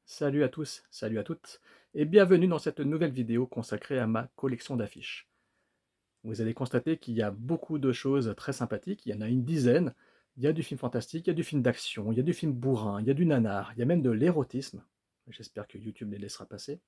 Salut à tous, salut à toutes, et bienvenue dans cette nouvelle vidéo consacrée à ma collection d'affiches. Vous allez constater qu'il y a beaucoup de choses très sympathiques, il y en a une dizaine. Il y a du film fantastique, il y a du film d'action, il y a du film bourrin, il y a du nanar, il y a même de l'érotisme. J'espère que YouTube les laissera passer.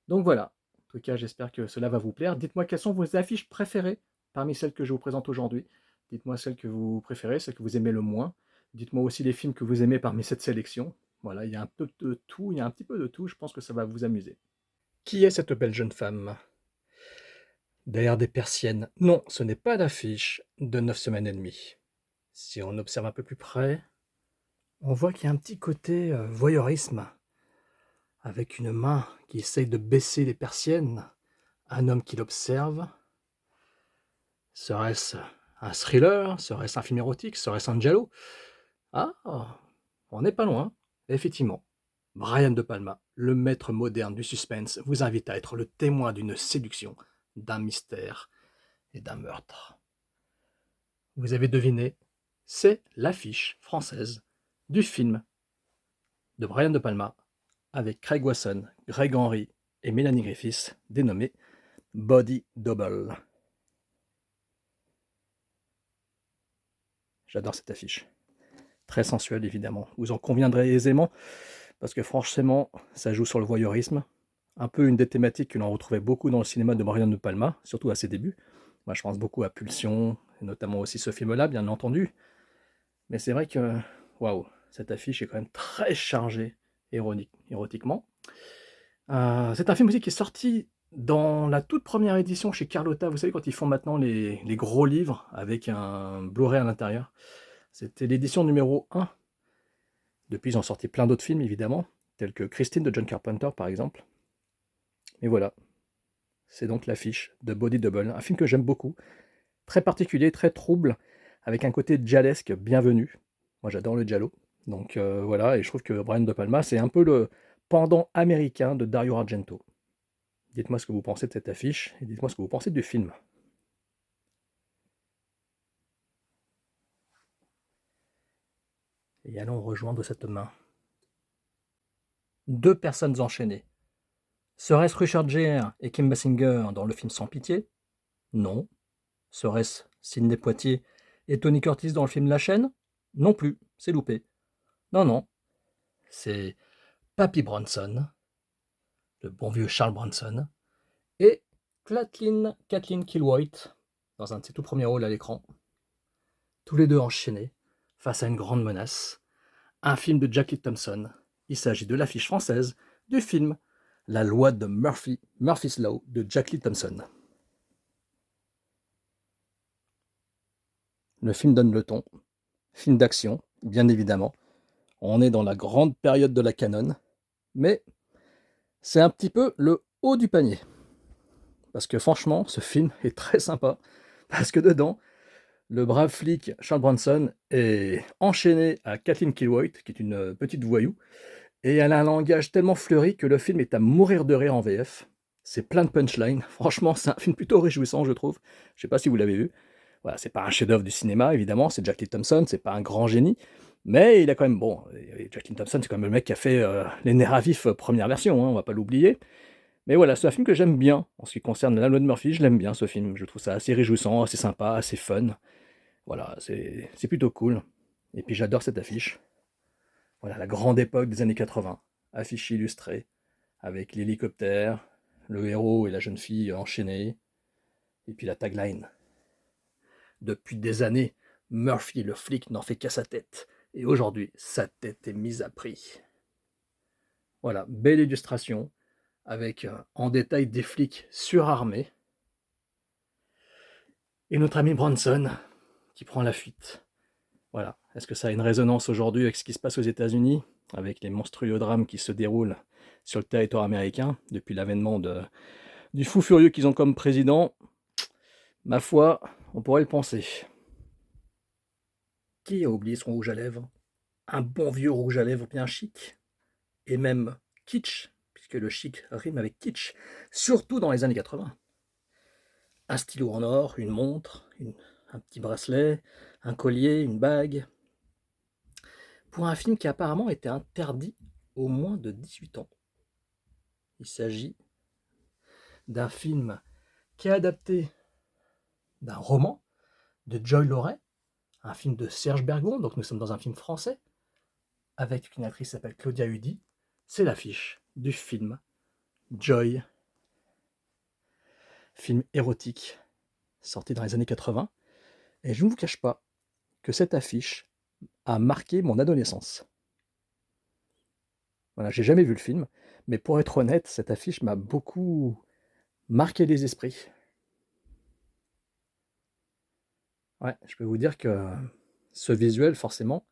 Donc voilà, en tout cas j'espère que cela va vous plaire. Dites-moi quelles sont vos affiches préférées parmi celles que je vous présente aujourd'hui. Dites-moi celles que vous préférez, celles que vous aimez le moins. Dites-moi aussi les films que vous aimez parmi cette sélection. Voilà, il y a un peu de tout, il y a un petit peu de tout, je pense que ça va vous amuser. Qui est cette belle jeune femme? Derrière des persiennes. Non, ce n'est pas l'affiche de 9 semaines et demie. Si on observe un peu plus près, on voit qu'il y a un petit côté voyeurisme, avec une main qui essaye de baisser les persiennes, un homme qui l'observe. Serait-ce un thriller? Serait-ce un film érotique? Serait-ce un giallo? Ah, on n'est pas loin, effectivement. Brian De Palma, le maître moderne du suspense, vous invite à être le témoin d'une séduction, d'un mystère et d'un meurtre. Vous avez deviné, c'est l'affiche française du film de Brian De Palma avec Craig Wasson, Greg Henry et Melanie Griffiths, dénommé Body Double. J'adore cette affiche. Très sensuelle, évidemment. Vous en conviendrez aisément, parce que franchement, ça joue sur le voyeurisme. Un peu une des thématiques que l'on retrouvait beaucoup dans le cinéma de Brian De Palma, surtout à ses débuts. Moi, je pense beaucoup à Pulsion, et notamment aussi ce film-là, bien entendu. Mais c'est vrai que, waouh, cette affiche est quand même très chargée érotiquement. C'est un film aussi qui est sorti dans la toute première édition chez Carlotta. Vous savez, quand ils font maintenant les gros livres avec un Blu-ray à l'intérieur. C'était l'édition numéro 1. Depuis, ils ont sorti plein d'autres films, évidemment, tels que Christine de John Carpenter, par exemple. Et voilà, c'est donc l'affiche de Body Double, un film que j'aime beaucoup, très particulier, très trouble, avec un côté giallesque bienvenu. Moi, j'adore le giallo. Donc voilà, et je trouve que Brian De Palma, c'est un peu le pendant américain de Dario Argento. Dites-moi ce que vous pensez de cette affiche, et dites-moi ce que vous pensez du film. Et allons rejoindre cette main. Deux personnes enchaînées. Serait-ce Richard Gere et Kim Basinger dans le film Sans Pitié? Non. Serait-ce Sidney Poitier et Tony Curtis dans le film La Chaîne? Non plus, c'est loupé. Non, non, c'est Papy Bronson, le bon vieux Charles Bronson, et Kathleen Killwright, dans un de ses tout premiers rôles à l'écran. Tous les deux enchaînés, face à une grande menace. Un film de Jack Lee Thompson. Il s'agit de l'affiche française du film La loi de Murphy's Law de Jack Lee Thompson. Le film donne le ton. Film d'action, bien évidemment. On est dans la grande période de la canon, mais c'est un petit peu le haut du panier. Parce que franchement, ce film est très sympa, parce que dedans, le brave flic Charles Bronson est enchaîné à Kathleen Killwright, qui est une petite voyou, et elle a un langage tellement fleuri que le film est à mourir de rire en VF. C'est plein de punchlines. Franchement, c'est un film plutôt réjouissant, je trouve. Je sais pas si vous l'avez vu. Voilà, c'est pas un chef-d'œuvre du cinéma, évidemment, c'est Jack Lee Thompson, c'est pas un grand génie, mais il a quand même, bon, Jack Lee Thompson, c'est quand même le mec qui a fait Les Nerfs à vif première version, hein, on va pas l'oublier. Mais voilà, c'est un film que j'aime bien, en ce qui concerne La Loi de Murphy, je l'aime bien ce film, je trouve ça assez réjouissant, assez sympa, assez fun. Voilà, c'est plutôt cool. Et puis j'adore cette affiche. Voilà, la grande époque des années 80, affiche illustrée, avec l'hélicoptère, le héros et la jeune fille enchaînés, et puis la tagline. Depuis des années, Murphy le flic n'en fait qu'à sa tête, et aujourd'hui, sa tête est mise à prix. Voilà, belle illustration, avec en détail des flics surarmés, et notre ami Bronson qui prend la fuite. Voilà, est-ce que ça a une résonance aujourd'hui avec ce qui se passe aux États-Unis, avec les monstrueux drames qui se déroulent sur le territoire américain depuis l'avènement du fou furieux qu'ils ont comme président? Ma foi, on pourrait le penser. Qui a oublié son rouge à lèvres? Un bon vieux rouge à lèvres bien chic, et même kitsch, puisque le chic rime avec kitsch, surtout dans les années 80. Un stylo en or, une montre, un petit bracelet, un collier, une bague. Pour un film qui apparemment était interdit au moins de 18 ans. Il s'agit d'un film qui est adapté d'un roman de Joy Loret, un film de Serge Bergon, donc nous sommes dans un film français, avec une actrice qui s'appelle Claudia Hudi. C'est l'affiche du film Joy, film érotique, sorti dans les années 80. Et je ne vous cache pas que cette affiche a marqué mon adolescence. Voilà, j'ai jamais vu le film, mais pour être honnête, cette affiche m'a beaucoup marqué les esprits. Ouais, je peux vous dire que ce visuel, forcément,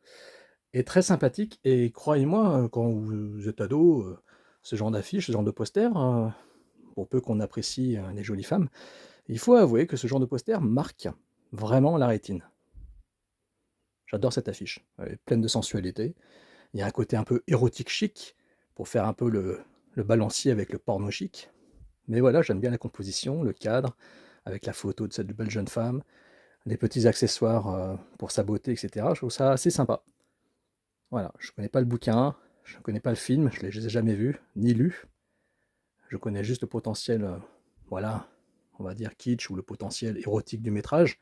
est très sympathique et croyez-moi, quand vous êtes ado, ce genre d'affiche, ce genre de poster, pour peu qu'on apprécie, les jolies femmes, il faut avouer que ce genre de poster marque vraiment la rétine. J'adore cette affiche, elle est pleine de sensualité. Il y a un côté un peu érotique chic, pour faire un peu le balancier avec le porno chic. Mais voilà, j'aime bien la composition, le cadre, avec la photo de cette belle jeune femme, les petits accessoires, pour sa beauté et cetera. Je trouve ça assez sympa. Voilà, je connais pas le bouquin, je connais pas le film, je les ai jamais vus, ni lus. Je connais juste le potentiel, voilà, on va dire kitsch ou le potentiel érotique du métrage.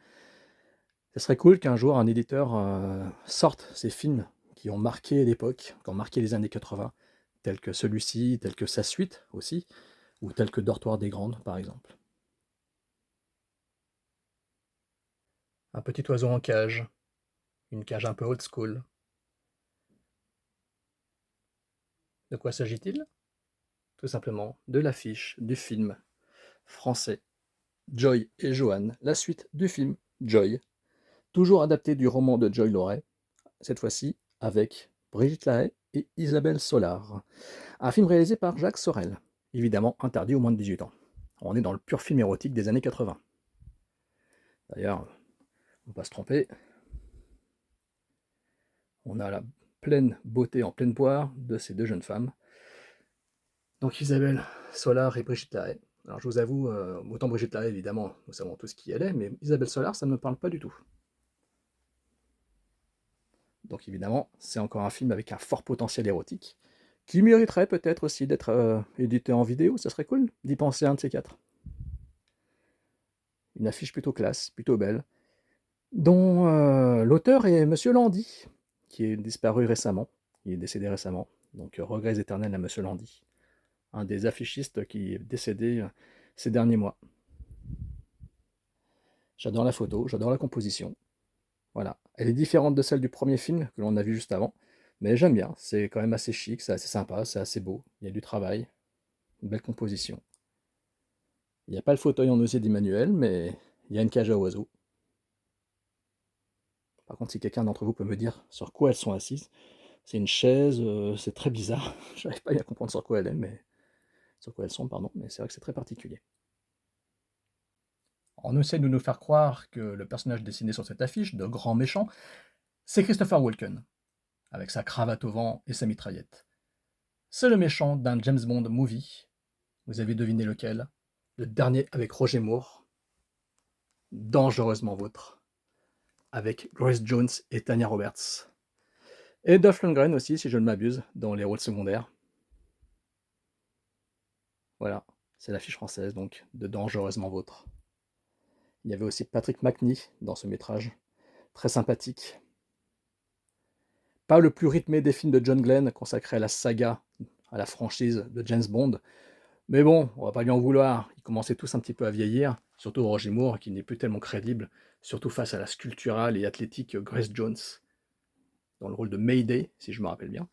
Ce serait cool qu'un jour un éditeur, sorte ces films qui ont marqué l'époque, qui ont marqué les années 80, tels que celui-ci, tels que sa suite aussi, ou tels que Dortoir des Grandes, par exemple. Un petit oiseau en cage, une cage un peu old school. De quoi s'agit-il? Tout simplement de l'affiche du film français Joy et Joanne, la suite du film Joy, toujours adapté du roman de Joy Loret, cette fois-ci avec Brigitte Lahaie et Isabelle Solar. Un film réalisé par Jacques Sorel, évidemment interdit aux moins de 18 ans. On est dans le pur film érotique des années 80. D'ailleurs, on ne va pas se tromper, on a la pleine beauté en pleine poire de ces deux jeunes femmes. Donc Isabelle Solar et Brigitte Lahaie. Alors je vous avoue, autant Brigitte Lahaie évidemment, nous savons tous qui elle est, mais Isabelle Solar, ça ne me parle pas du tout. Donc évidemment, c'est encore un film avec un fort potentiel érotique, qui mériterait peut-être aussi d'être édité en vidéo, ça serait cool d'y penser à un de ces quatre. Une affiche plutôt classe, plutôt belle, dont l'auteur est Monsieur Landy, qui est disparu récemment, il est décédé récemment, donc regrets éternels à Monsieur Landy, un des affichistes qui est décédé ces derniers mois. J'adore la photo, j'adore la composition, voilà. Elle est différente de celle du premier film que l'on a vu juste avant, mais j'aime bien, c'est quand même assez chic, c'est assez sympa, c'est assez beau, il y a du travail, une belle composition. Il n'y a pas le fauteuil en osier d'Emmanuel, mais il y a une cage à oiseaux. Par contre, si quelqu'un d'entre vous peut me dire sur quoi elles sont assises, c'est une chaise, c'est très bizarre. J'arrive pas à bien comprendre sur quoi elle est, mais sur quoi elles sont, pardon, mais c'est vrai que c'est très particulier. On essaie de nous faire croire que le personnage dessiné sur cette affiche, de grand méchant, c'est Christopher Walken, avec sa cravate au vent et sa mitraillette. C'est le méchant d'un James Bond movie. Vous avez deviné lequel? Le dernier avec Roger Moore, Dangereusement Vôtre, avec Grace Jones et Tanya Roberts. Et Dolph Lundgren aussi, si je ne m'abuse, dans les rôles secondaires. Voilà, c'est l'affiche française, donc, de Dangereusement Vôtre. Il y avait aussi Patrick Macnee dans ce métrage, très sympathique. Pas le plus rythmé des films de John Glenn consacrés à la saga, à la franchise de James Bond, mais bon, on va pas lui en vouloir, ils commençaient tous un petit peu à vieillir, surtout Roger Moore, qui n'est plus tellement crédible, surtout face à la sculpturale et athlétique Grace Jones, dans le rôle de Mayday, si je me rappelle bien.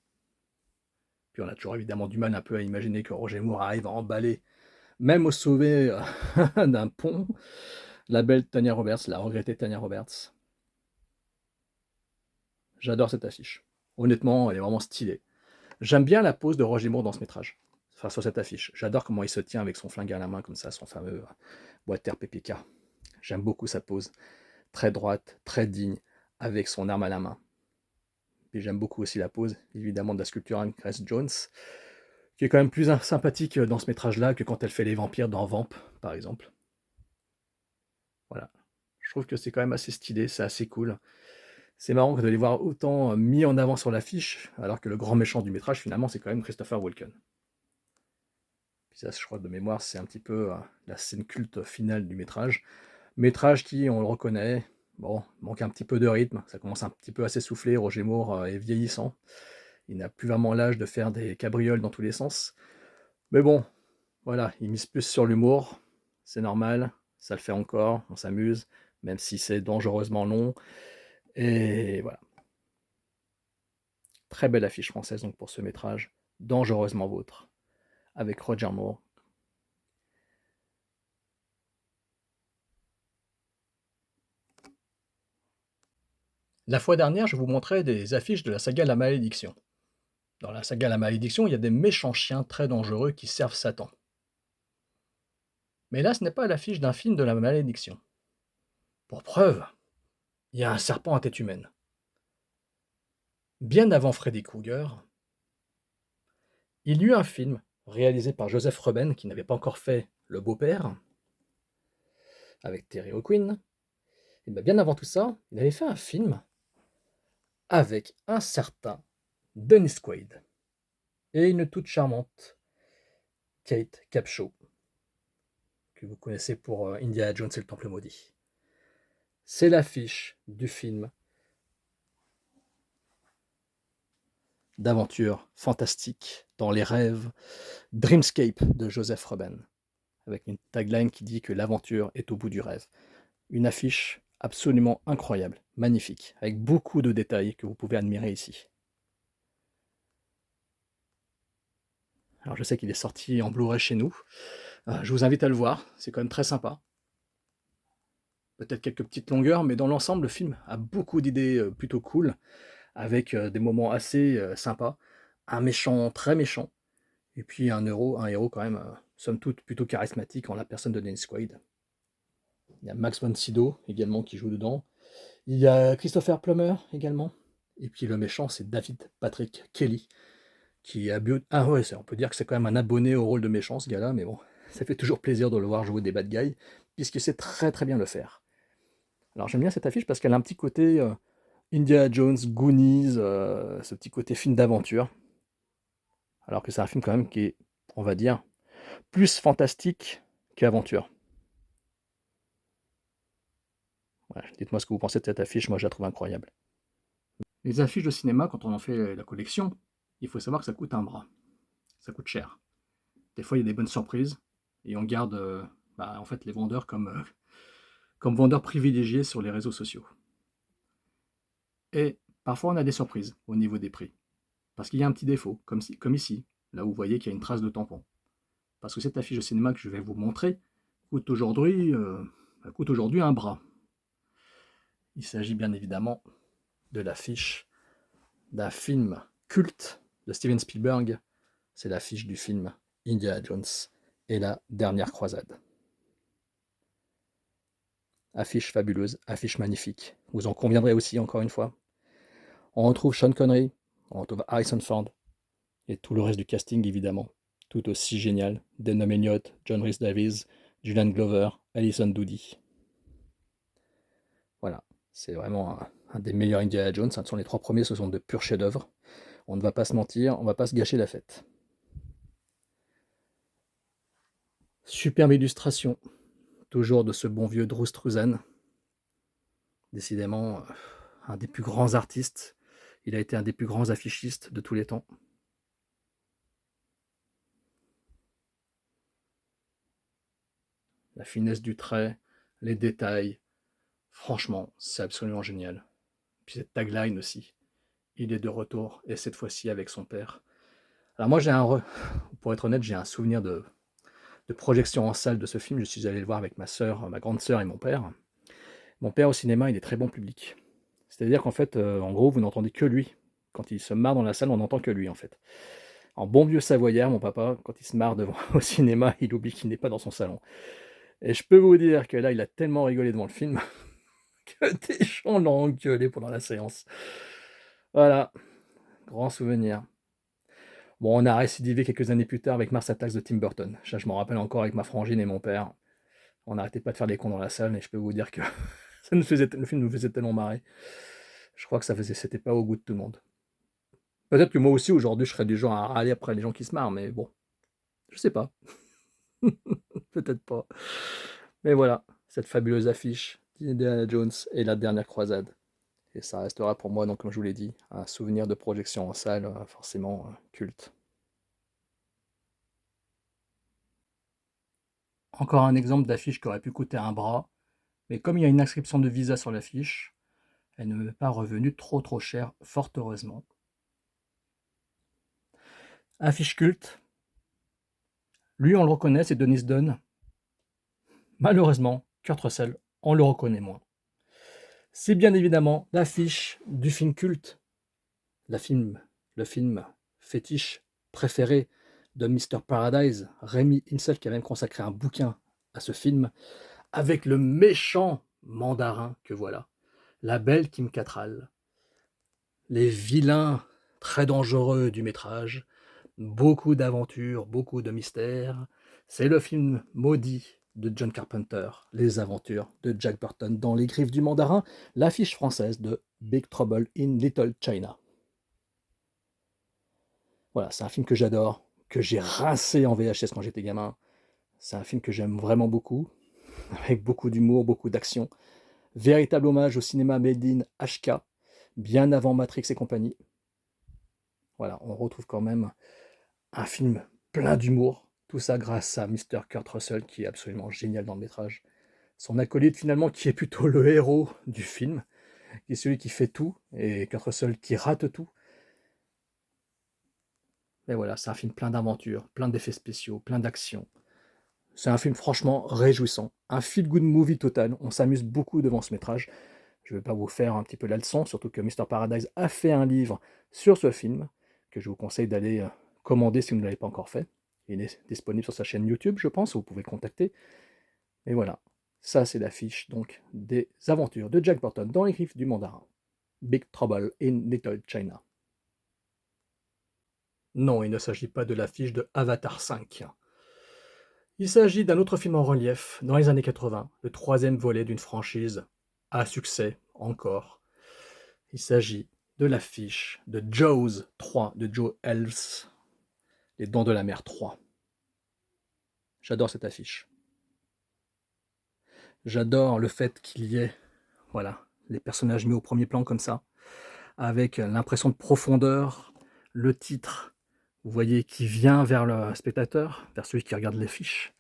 Puis on a toujours évidemment du mal un peu à imaginer que Roger Moore arrive à emballer, même au sauver d'un pont, la belle Tanya Roberts, la regrettée Tanya Roberts. J'adore cette affiche. Honnêtement, elle est vraiment stylée. J'aime bien la pose de Roger Moore dans ce métrage, enfin sur cette affiche. J'adore comment il se tient avec son flingue à la main, comme ça, son fameux Walter PPK. J'aime beaucoup sa pose. Très droite, très digne, avec son arme à la main. Puis j'aime beaucoup aussi la pose, évidemment, de la sculpture Grace Jones, qui est quand même plus sympathique dans ce métrage-là que quand elle fait les vampires dans Vamp, par exemple. Voilà. Je trouve que c'est quand même assez stylé, c'est assez cool. C'est marrant de les voir autant mis en avant sur l'affiche, alors que le grand méchant du métrage, finalement, c'est quand même Christopher Walken. Puis ça, je crois, de mémoire, c'est un petit peu la scène culte finale du métrage. Métrage qui, on le reconnaît, bon, manque un petit peu de rythme, ça commence un petit peu à s'essouffler, Roger Moore est vieillissant. Il n'a plus vraiment l'âge de faire des cabrioles dans tous les sens. Mais bon, voilà, il mise plus sur l'humour, c'est normal, ça le fait encore, on s'amuse, même si c'est dangereusement long. Et voilà, très belle affiche française donc pour ce métrage, Dangereusement Vôtre, avec Roger Moore. La fois dernière, je vous montrais des affiches de la saga La Malédiction. Dans la saga La Malédiction, il y a des méchants chiens très dangereux qui servent Satan. Mais là, ce n'est pas l'affiche d'un film de La Malédiction. Pour preuve, il y a un serpent à tête humaine. Bien avant Freddy Krueger, il y eut un film réalisé par Joseph Ruben, qui n'avait pas encore fait Le Beau-Père, avec Terry O'Quinn. Et bien avant tout ça, il avait fait un film avec un certain Dennis Quaid et une toute charmante Kate Capshaw, que vous connaissez pour Indiana Jones et le Temple Maudit. C'est l'affiche du film d'aventure fantastique dans les rêves, Dreamscape de Joseph Ruben, avec une tagline qui dit que l'aventure est au bout du rêve. Une affiche absolument incroyable, magnifique, avec beaucoup de détails que vous pouvez admirer ici. Alors je sais qu'il est sorti en Blu-ray chez nous, je vous invite à le voir, c'est quand même très sympa. Peut-être quelques petites longueurs, mais dans l'ensemble, le film a beaucoup d'idées plutôt cool, avec des moments assez sympas, un méchant très méchant, et puis un héros quand même, somme toute, plutôt charismatique en la personne de Dennis Quaid. Il y a Max von Sydow également qui joue dedans. Il y a Christopher Plummer également. Et puis le méchant, c'est David Patrick Kelly, qui a ah ouais, on peut dire que c'est quand même un abonné au rôle de méchant, ce gars-là, mais bon, ça fait toujours plaisir de le voir jouer des bad guys, puisqu'il sait très très bien le faire. Alors j'aime bien cette affiche parce qu'elle a un petit côté Indiana Jones, Goonies, ce petit côté film d'aventure. Alors que c'est un film quand même qui est, on va dire, plus fantastique qu'aventure. Voilà, dites-moi ce que vous pensez de cette affiche, moi je la trouve incroyable. Les affiches de cinéma, quand on en fait la collection, il faut savoir que ça coûte un bras. Ça coûte cher. Des fois, il y a des bonnes surprises, et on garde en fait, les vendeurs comme vendeurs privilégiés sur les réseaux sociaux. Et parfois, on a des surprises au niveau des prix. Parce qu'il y a un petit défaut, comme ici, là où vous voyez qu'il y a une trace de tampon. Parce que cette affiche de cinéma que je vais vous montrer coûte aujourd'hui un bras. Il s'agit bien évidemment de l'affiche d'un film culte de Steven Spielberg. C'est l'affiche du film Indiana Jones et la dernière croisade. Affiche fabuleuse, affiche magnifique. Vous en conviendrez aussi, encore une fois. On retrouve Sean Connery, on retrouve Harrison Ford, et tout le reste du casting, évidemment. Tout aussi génial. Denholm Elliott, John Rhys-Davies, Julian Glover, Alison Doody. Voilà, c'est vraiment un des meilleurs Indiana Jones. Ce sont les 3 premiers, ce sont de purs chefs-d'œuvre. On ne va pas se mentir, on ne va pas se gâcher la fête. Superbe illustration, toujours de ce bon vieux Drew Struzan. Décidément, un des plus grands artistes. Il a été un des plus grands affichistes de tous les temps. La finesse du trait, les détails, franchement, c'est absolument génial. Puis cette tagline aussi, il est de retour, et cette fois-ci avec son père. Alors moi, pour être honnête, j'ai un souvenir de projection en salle de ce film. Je suis allé le voir avec ma sœur, ma grande sœur et mon père. Mon père au cinéma, il est très bon public. C'est-à-dire qu'en fait, en gros, vous n'entendez que lui. Quand il se marre dans la salle, on n'entend que lui, en fait. En bon vieux savoyard, mon papa, quand il se marre devant au cinéma, il oublie qu'il n'est pas dans son salon. Et je peux vous dire que là, il a tellement rigolé devant le film que des gens l'ont engueulé pendant la séance. Voilà, grand souvenir. Bon, on a récidivé quelques années plus tard avec Mars Attacks de Tim Burton. Ça, je m'en rappelle encore avec ma frangine et mon père. On n'arrêtait pas de faire des cons dans la salle, et je peux vous dire que le film nous faisait tellement marrer. Je crois que c'était pas au goût de tout le monde. Peut-être que moi aussi aujourd'hui je serais du genre à râler après les gens qui se marrent, mais bon, je sais pas. Peut-être pas. Mais voilà, cette fabuleuse affiche d'Indiana Jones et la dernière croisade. Et ça restera pour moi, donc comme je vous l'ai dit, un souvenir de projection en salle, forcément culte. Encore un exemple d'affiche qui aurait pu coûter un bras, mais comme il y a une inscription de Visa sur l'affiche, elle ne m'est pas revenue trop cher, fort heureusement. Affiche culte, lui on le reconnaît, c'est Dennis Dunn. Malheureusement, Kurt Russell, on le reconnaît moins. C'est bien évidemment l'affiche du film culte, la film, le film fétiche préféré de Mr. Paradise, Rémi himself qui a même consacré un bouquin à ce film, avec le méchant mandarin que voilà, la belle Kim Cattrall, les vilains très dangereux du métrage, beaucoup d'aventures, beaucoup de mystères. C'est le film maudit de John Carpenter, Les aventures de Jack Burton dans les griffes du mandarin, l'affiche française de Big Trouble in Little China. Voilà, c'est un film que j'adore, que j'ai rincé en VHS quand j'étais gamin. C'est un film que j'aime vraiment beaucoup, avec beaucoup d'humour, beaucoup d'action. Véritable hommage au cinéma made in HK, bien avant Matrix et compagnie. Voilà, on retrouve quand même un film plein d'humour, tout ça grâce à Mr. Kurt Russell qui est absolument génial dans le métrage. Son acolyte finalement qui est plutôt le héros du film, qui est celui qui fait tout, et Kurt Russell qui rate tout. Mais voilà, c'est un film plein d'aventures, plein d'effets spéciaux, plein d'action. C'est un film franchement réjouissant, un feel-good movie total, on s'amuse beaucoup devant ce métrage. Je ne vais pas vous faire un petit peu la leçon, surtout que Mr. Paradise a fait un livre sur ce film, que je vous conseille d'aller commander si vous ne l'avez pas encore fait. Il est disponible sur sa chaîne YouTube, je pense, vous pouvez le contacter. Et voilà, ça c'est l'affiche donc des aventures de Jack Burton dans les griffes du mandarin. Big Trouble in Little China. Non, il ne s'agit pas de l'affiche de Avatar 5. Il s'agit d'un autre film en relief, dans les années 80, le troisième volet d'une franchise à succès encore. Il s'agit de l'affiche de Jaws 3 de Joe Elves, Les Dents de la Mer 3. J'adore cette affiche. J'adore le fait qu'il y ait, voilà, les personnages mis au premier plan comme ça, avec l'impression de profondeur, le titre, vous voyez, qui vient vers le spectateur, vers celui qui regarde les fiches,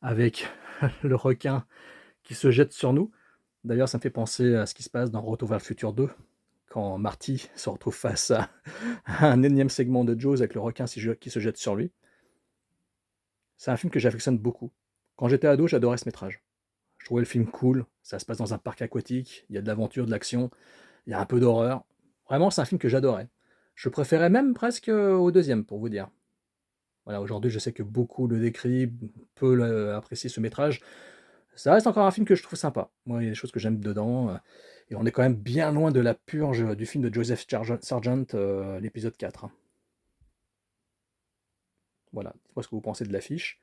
avec le requin qui se jette sur nous. D'ailleurs, ça me fait penser à ce qui se passe dans Retour vers le futur 2, quand Marty se retrouve face à un énième segment de Jaws avec le requin qui se jette sur lui. C'est un film que j'affectionne beaucoup. Quand j'étais ado, j'adorais ce métrage. Je trouvais le film cool, ça se passe dans un parc aquatique, il y a de l'aventure, de l'action, il y a un peu d'horreur. Vraiment, c'est un film que j'adorais. Je préférais même presque au deuxième, pour vous dire. Voilà, aujourd'hui, je sais que beaucoup le décrivent, peu apprécient ce métrage. Ça reste encore un film que je trouve sympa. Moi, il y a des choses que j'aime dedans. Et on est quand même bien loin de la purge du film de Joseph Sargent, l'épisode 4. Hein. Voilà, dites-moi ce que vous pensez de l'affiche.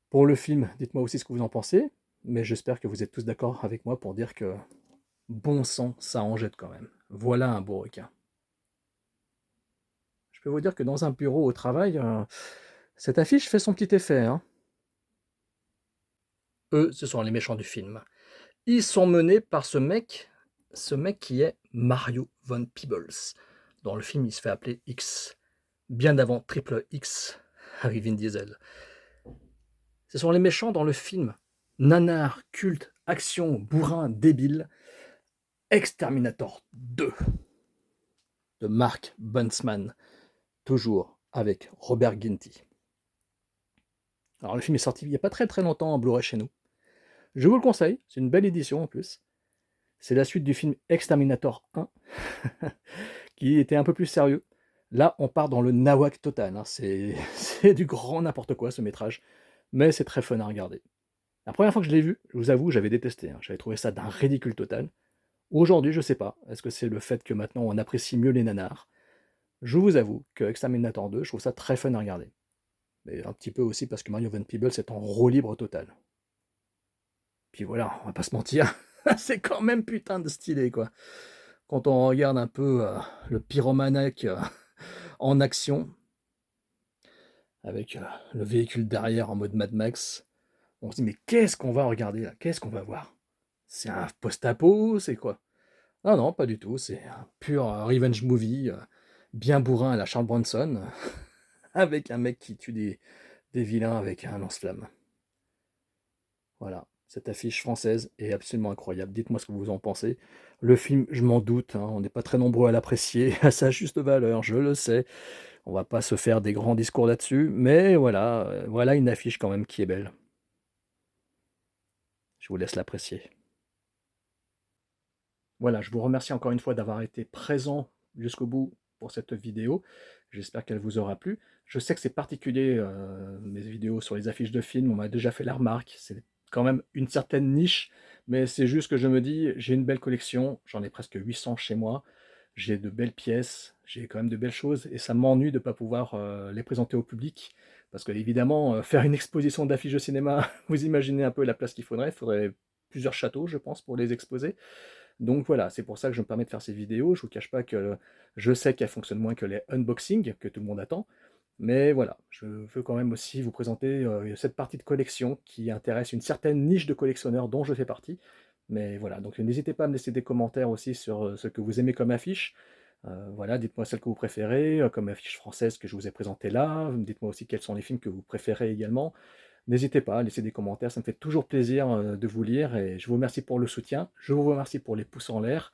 Pour le film, dites-moi aussi ce que vous en pensez. Mais j'espère que vous êtes tous d'accord avec moi pour dire que bon sang, ça en jette quand même. Voilà un beau requin. Je peux vous dire que dans un bureau au travail, cette affiche fait son petit effet. Hein. Eux, ce sont les méchants du film. Ils sont menés par ce mec qui est Mario Von Peebles. Dans le film, il se fait appeler X, bien avant Triple X avec Vin Diesel. Ce sont les méchants dans le film nanar, culte, action, bourrin, débile, Exterminator 2 de Mark Buntsman, toujours avec Robert Ginty. Alors le film est sorti il n'y a pas très longtemps en Blu-ray chez nous. Je vous le conseille, c'est une belle édition en plus. C'est la suite du film Exterminator 1, qui était un peu plus sérieux. Là, on part dans le nawak total. Hein. C'est du grand n'importe quoi ce métrage, mais c'est très fun à regarder. La première fois que je l'ai vu, je vous avoue, j'avais détesté. Hein. J'avais trouvé ça d'un ridicule total. Aujourd'hui, je sais pas. Est-ce que c'est le fait que maintenant on apprécie mieux les nanars? Je vous avoue que Exterminator 2, je trouve ça très fun à regarder. Mais un petit peu aussi parce que Mario Van Peebles est en roue libre total. Puis voilà, on va pas se mentir, c'est quand même putain de stylé, quoi. quand on regarde un peu, le pyromaniaque, en action avec, le véhicule derrière en mode Mad Max, on se dit: «Mais qu'est-ce qu'on va regarder là? Qu'est-ce qu'on va voir? C'est un post-apo? C'est quoi?» Ah non, pas du tout, c'est un pur, revenge movie, bien bourrin à la Charles Bronson, avec un mec qui tue des vilains avec un lance-flamme. Voilà, cette affiche française est absolument incroyable. Dites-moi ce que vous en pensez. Le film, je m'en doute, hein, on n'est pas très nombreux à l'apprécier à sa juste valeur, je le sais. On va pas se faire des grands discours là-dessus, mais voilà, voilà une affiche quand même qui est belle. Je vous laisse l'apprécier. Voilà, je vous remercie encore une fois d'avoir été présent jusqu'au bout pour cette vidéo. J'espère qu'elle vous aura plu. Je sais que c'est particulier, mes vidéos sur les affiches de films, on m'a déjà fait la remarque, c'est quand même une certaine niche, mais c'est juste que je me dis: «J'ai une belle collection, j'en ai presque 800 chez moi, j'ai de belles pièces, j'ai quand même de belles choses» et ça m'ennuie de ne pas pouvoir, les présenter au public. Parce qu'évidemment, faire une exposition d'affiches de cinéma, vous imaginez un peu la place qu'il faudrait. Il faudrait plusieurs châteaux, je pense, pour les exposer. Donc voilà, c'est pour ça que je me permets de faire ces vidéos. Je vous cache pas que je sais qu'elles fonctionnent moins que les unboxings que tout le monde attend. Mais voilà, je veux quand même aussi vous présenter, cette partie de collection qui intéresse une certaine niche de collectionneurs dont je fais partie. Mais voilà, donc n'hésitez pas à me laisser des commentaires aussi sur, ce que vous aimez comme affiche. Voilà, dites-moi celle que vous préférez, comme affiche française que je vous ai présentée là. Dites-moi aussi quels sont les films que vous préférez également. N'hésitez pas à laisser des commentaires, ça me fait toujours plaisir, de vous lire et je vous remercie pour le soutien. Je vous remercie pour les pouces en l'air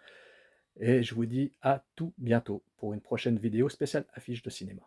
et je vous dis à tout bientôt pour une prochaine vidéo spéciale affiche de cinéma.